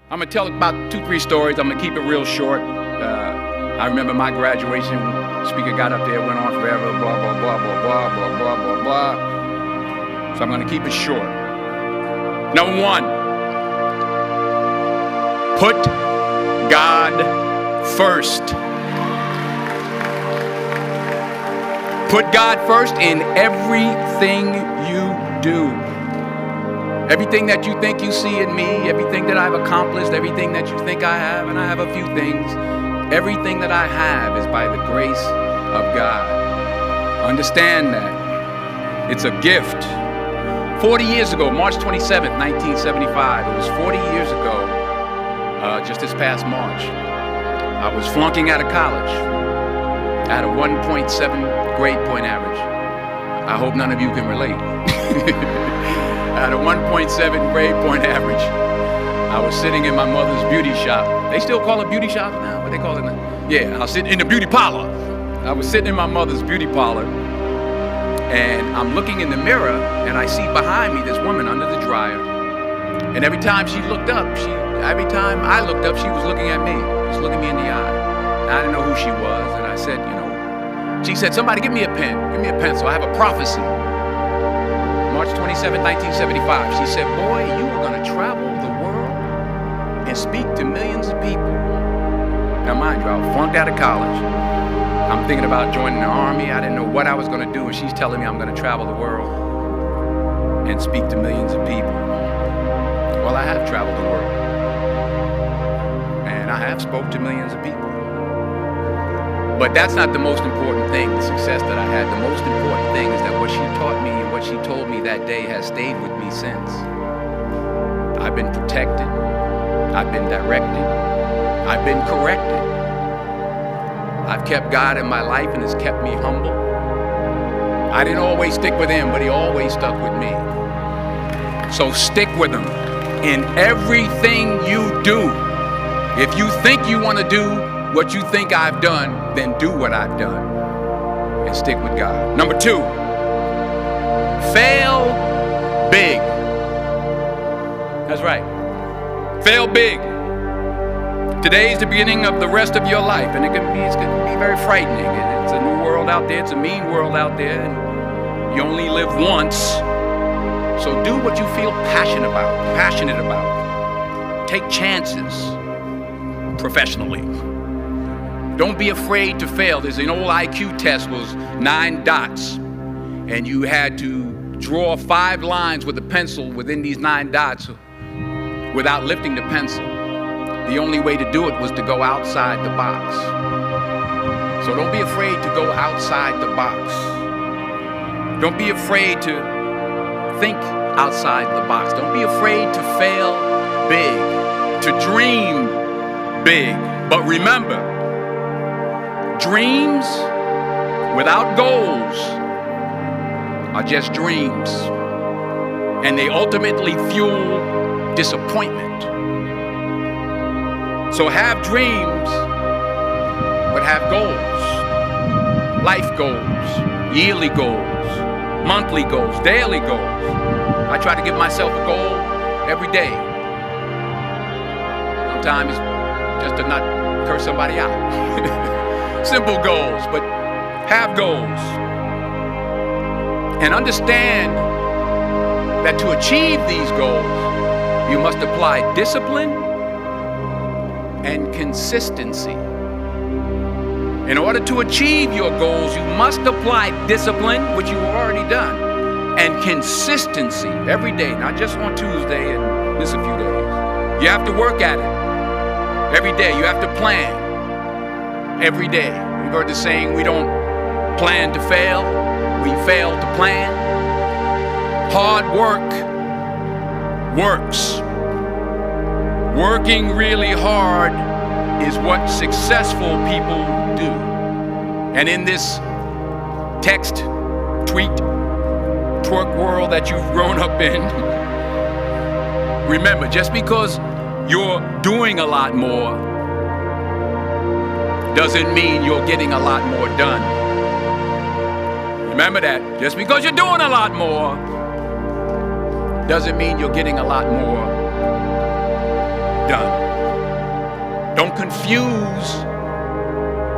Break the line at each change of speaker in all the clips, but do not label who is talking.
I'm gonna tell about 2-3 stories. I'm gonna keep it real short. I remember my graduation, speaker got up there, went on forever, blah, blah, blah, blah, blah, blah, blah, blah, blah. So I'm gonna keep it short. Number 1, put God first. Put God first in everything you do. Everything that you think you see in me, everything that I've accomplished, everything that you think I have, and I have a few things, everything that I have is by the grace of God. Understand that. It's a gift. 40 years ago, March 27th, 1975, it was 40 years ago, just this past March, I was flunking out of college. I had a 1.7 grade point average. I hope none of you can relate. I had a 1.7 grade point average. I was sitting in my mother's beauty shop. They still call it beauty shop now? What they call it now? Yeah, I was sitting in the beauty parlor. I was sitting in my mother's beauty parlor, and I'm looking in the mirror, and I see behind me this woman under the dryer. And every time she looked up, every time I looked up, she was looking at me. She was looking me in the eye. And I didn't know who she was, and I said, she said, somebody give me a pen. Give me a pencil. I have a prophecy. March 27, 1975. She said, boy, you are going to travel the world and speak to millions of people. Now, mind you, I flunked out of college. I'm thinking about joining the army. I didn't know what I was going to do, and she's telling me I'm going to travel the world and speak to millions of people. Well, I have traveled the world, and I have spoke to millions of people. But that's not the most important thing, the success that I had. The most important thing is that what she taught me and what she told me that day has stayed with me since. I've been protected. I've been directed. I've been corrected. I've kept God in my life, and it's kept me humble. I didn't always stick with him, but he always stuck with me. So stick with him in everything you do. If you think you want to do what you think I've done, then do what I've done and stick with God. Number 2, fail big. That's right. Fail big. Today is the beginning of the rest of your life, and it's going to be very frightening. It's a new world out there. It's a mean world out there, and you only live once. So do what you feel passionate about. Take chances professionally. Don't be afraid to fail. There's an old IQ test, was 9 dots, and you had to draw 5 lines with a pencil within these 9 dots without lifting the pencil. The only way to do it was to go outside the box. So don't be afraid to go outside the box. Don't be afraid to think outside the box. Don't be afraid to fail big, to dream big. But remember, dreams without goals are just dreams, and they ultimately fuel disappointment. So have dreams, but have goals. Life goals, yearly goals, monthly goals, daily goals. I try to give myself a goal every day. Sometimes it's just to not curse somebody out. Simple goals, but have goals. And understand that to achieve these goals, you must apply discipline and consistency. In order to achieve your goals, you must apply discipline, which you've already done, and consistency every day, not just on Tuesday and miss a few days. You have to work at it every day. You have to plan every day. You've heard the saying, we don't plan to fail, we fail to plan. Hard work works. Working really hard is what successful people do. And in this text, tweet, twerk world that you've grown up in, remember, just because you're doing a lot more doesn't mean you're getting a lot more done. Remember that. Just because you're doing a lot more doesn't mean you're getting a lot more done. Don't confuse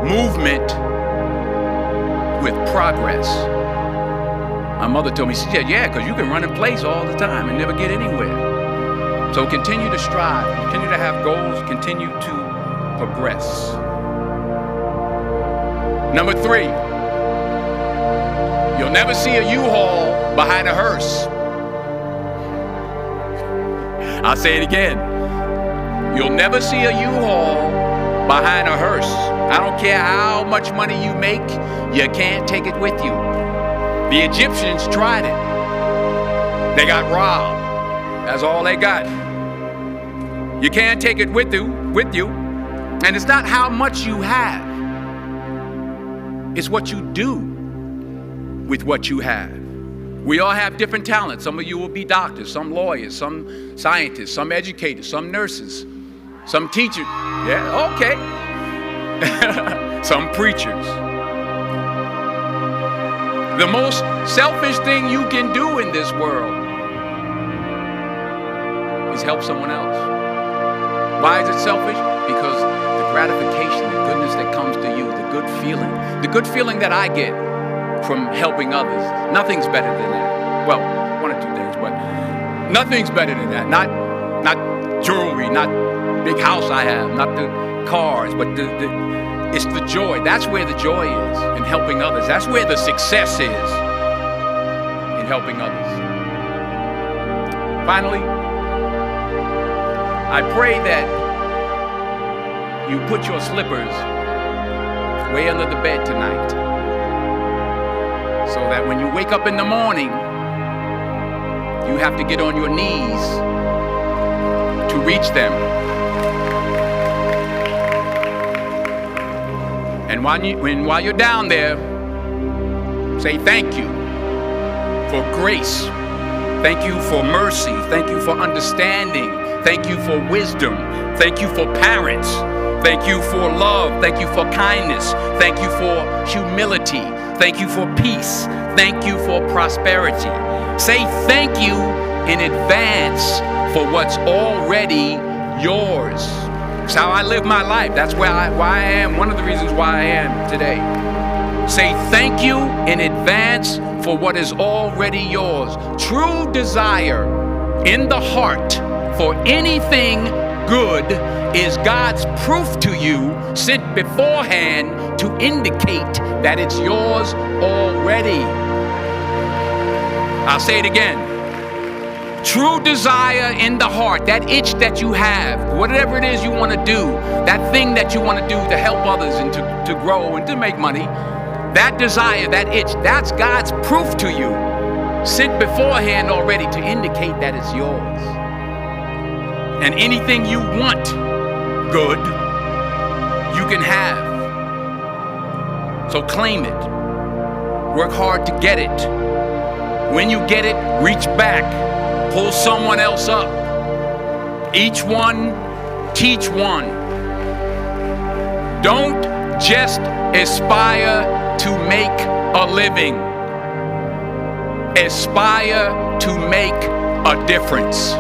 movement with progress. My mother told me, she said, yeah, because you can run in place all the time and never get anywhere. So continue to strive, continue to have goals, continue to progress. Number 3, you'll never see a U-Haul behind a hearse. I'll say it again. You'll never see a U-Haul behind a hearse. I don't care how much money you make, you can't take it with you. The Egyptians tried it. They got robbed. That's all they got. You can't take it with you. And it's not how much you have. It's what you do with what you have. We all have different talents. Some of you will be doctors, some lawyers, some scientists, some educators, some nurses, some teachers. Yeah, okay. Some preachers. The most selfish thing you can do in this world is help someone else. Why is it selfish? Because the gratification, the goodness that comes to you, the good feeling that I get from helping others, nothing's better than that. Well, one or two things, but nothing's better than that. Not jewelry, not big house I have, not the cars, but it's the joy. That's where the joy is, in helping others. That's where the success is, in helping others. Finally, I pray that you put your slippers way under the bed tonight, so that when you wake up in the morning, you have to get on your knees to reach them. And while you're down there, say thank you for grace. Thank you for mercy. Thank you for understanding. Thank you for wisdom. Thank you for parents. Thank you for love. Thank you for kindness. Thank you for humility. Thank you for peace. Thank you for prosperity. Say thank you in advance for what's already yours. It's how I live my life. That's why I am. One of the reasons why I am today. Say thank you in advance for what is already yours. True desire in the heart for anything good is God's proof to you, sent beforehand to indicate that it's yours already. I'll say it again. True desire in the heart, that itch that you have, whatever it is you want to do, that thing that you want to do to help others and to grow and to make money, that desire, that itch, that's God's proof to you, sent beforehand already to indicate that it's yours. And anything you want good, you can have. So claim it. Work hard to get it. When you get it, reach back. Pull someone else up. Each one, teach one. Don't just aspire to make a living. Aspire to make a difference.